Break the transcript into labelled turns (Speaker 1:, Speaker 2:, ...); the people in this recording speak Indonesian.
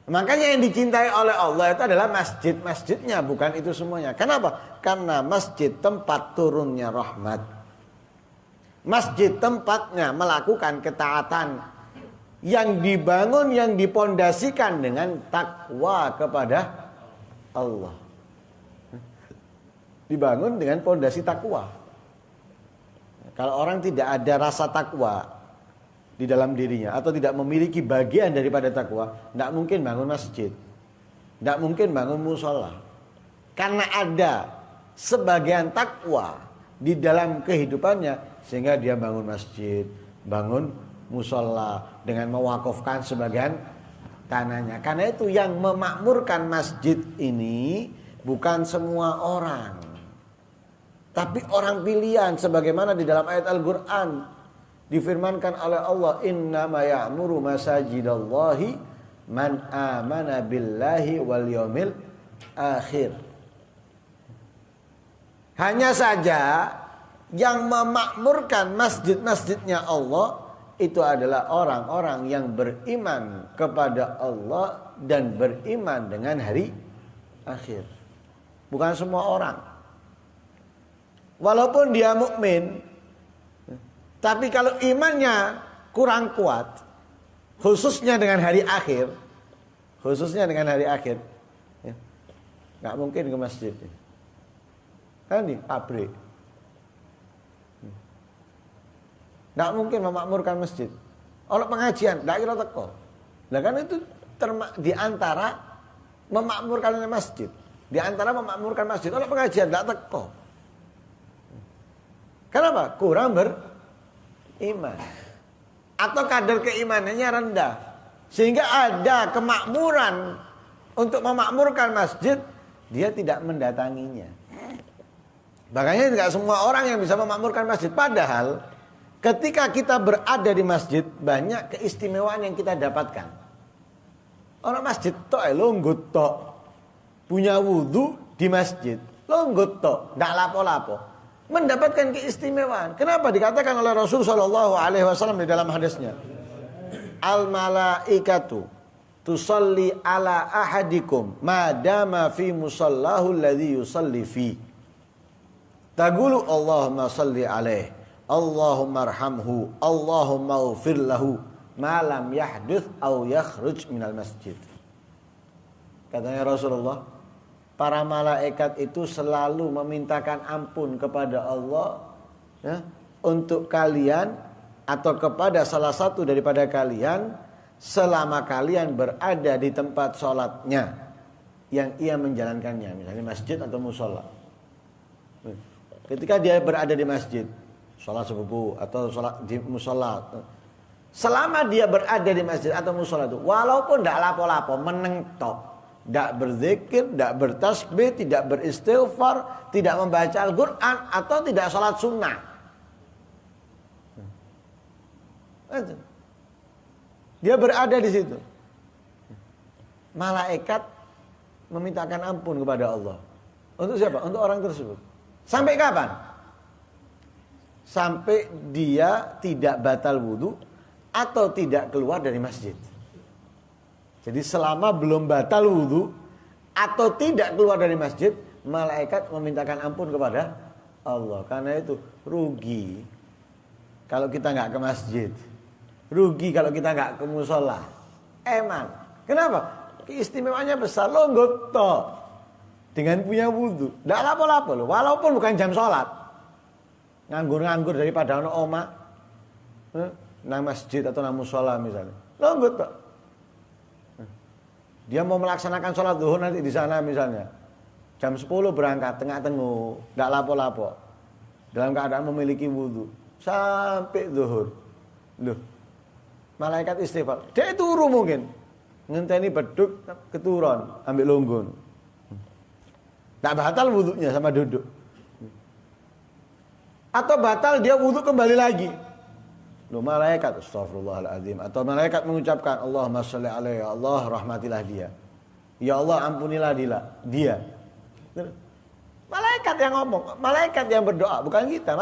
Speaker 1: Makanya yang dicintai oleh Allah itu adalah masjid-masjidnya, bukan itu semuanya. Kenapa? Karena masjid tempat turunnya rahmat. Masjid tempatnya melakukan ketaatan yang dibangun, yang dipondasikan dengan takwa kepada Allah. Dibangun dengan pondasi takwa. Kalau orang tidak ada rasa takwa di dalam dirinya atau tidak memiliki bagian daripada takwa, tidak mungkin bangun masjid, tidak mungkin bangun musola. Karena ada sebagian takwa di dalam kehidupannya, sehingga dia bangun masjid, bangun musola dengan mewakafkan sebagian tanahnya. Karena itu yang memakmurkan masjid ini bukan semua orang, tapi orang pilihan, sebagaimana di dalam ayat Al-Quran difirmankan oleh Allah, innama ya'muru masajidallahi man amana billahi wal yawmil akhir. Hanya saja yang memakmurkan masjid-masjidnya Allah itu adalah orang-orang yang beriman kepada Allah dan beriman dengan hari akhir. Bukan semua orang. Walaupun dia mukmin, tapi kalau imannya kurang kuat, khususnya dengan hari akhir, ya, nggak mungkin ke masjid. Kan nih pabrik, nggak mungkin memakmurkan masjid. Oleh pengajian, nggak kira teko. Nah kan itu di antara memakmurkan masjid, di antara memakmurkan masjid. Oleh pengajian, nggak teko. Kenapa? Kurang beriman, atau kadar keimanannya rendah, sehingga ada kemakmuran untuk memakmurkan masjid, dia tidak mendatanginya. Makanya tidak semua orang yang bisa memakmurkan masjid. Padahal ketika kita berada di masjid, banyak keistimewaan yang kita dapatkan. Orang masjid tok longgot tok, punya wudu di masjid, longgot tok, ndak lapo-lapo, mendapatkan keistimewaan. Kenapa? Dikatakan oleh Rasul sallallahu alaihi wasallam di dalam hadisnya, al malaikatu tusalli ala ahadikum madama fi musallahu alladhi yusalli fi. Taqulu Allahumma salli alaihi, Allahumma arhamhu, Allahumma ighfir lahu ma lam yahduth aw yakhruj minal masjid. Katanya Rasulullah, para malaikat itu selalu memintakan ampun kepada Allah, ya, untuk kalian atau kepada salah satu daripada kalian selama kalian berada di tempat sholatnya yang ia menjalankannya, misalnya masjid atau musola. Ketika dia berada di masjid, sholat subuh atau sholat di musola, selama dia berada di masjid atau musola itu, walaupun tidak lapo-lapo, meneng tok, tidak berzikir, tidak bertasbih, tidak beristighfar, tidak membaca Al-Quran, atau tidak sholat sunnah, dia berada di situ, malaikat memintakan ampun kepada Allah. Untuk siapa? Untuk orang tersebut. Sampai kapan? Sampai dia tidak batal wudu atau tidak keluar dari masjid. Jadi selama belum batal wudu atau tidak keluar dari masjid, malaikat memintakan ampun kepada Allah. Karena itu rugi kalau kita nggak ke masjid, rugi kalau kita nggak ke musola. Eman. Kenapa? Keistimewaannya besar. Longgot toh dengan punya wudu, nggak lapo-lapo loh. Walaupun bukan jam sholat, nganggur-nganggur daripada ono oma, nang masjid atau nang musola misalnya, longgot toh. Dia mau melaksanakan sholat zuhur nanti di sana misalnya, jam 10 berangkat, tengah-tengah, nggak lapo-lapo, dalam keadaan memiliki wudu sampai zuhur. Loh, malaikat istighfar, dia turu mungkin, ngenteni beduk keturun, ambil lunggun, nggak batal wudunya sama duduk, atau batal dia wudhu kembali lagi. Loh, malaikat astagfirullahaladzim, atau malaikat mengucapkan Allahumma sholli alaihi, ya Allah rahmatilah dia, ya Allah ampunilah dia. Malaikat yang ngomong, malaikat yang berdoa, bukan kita.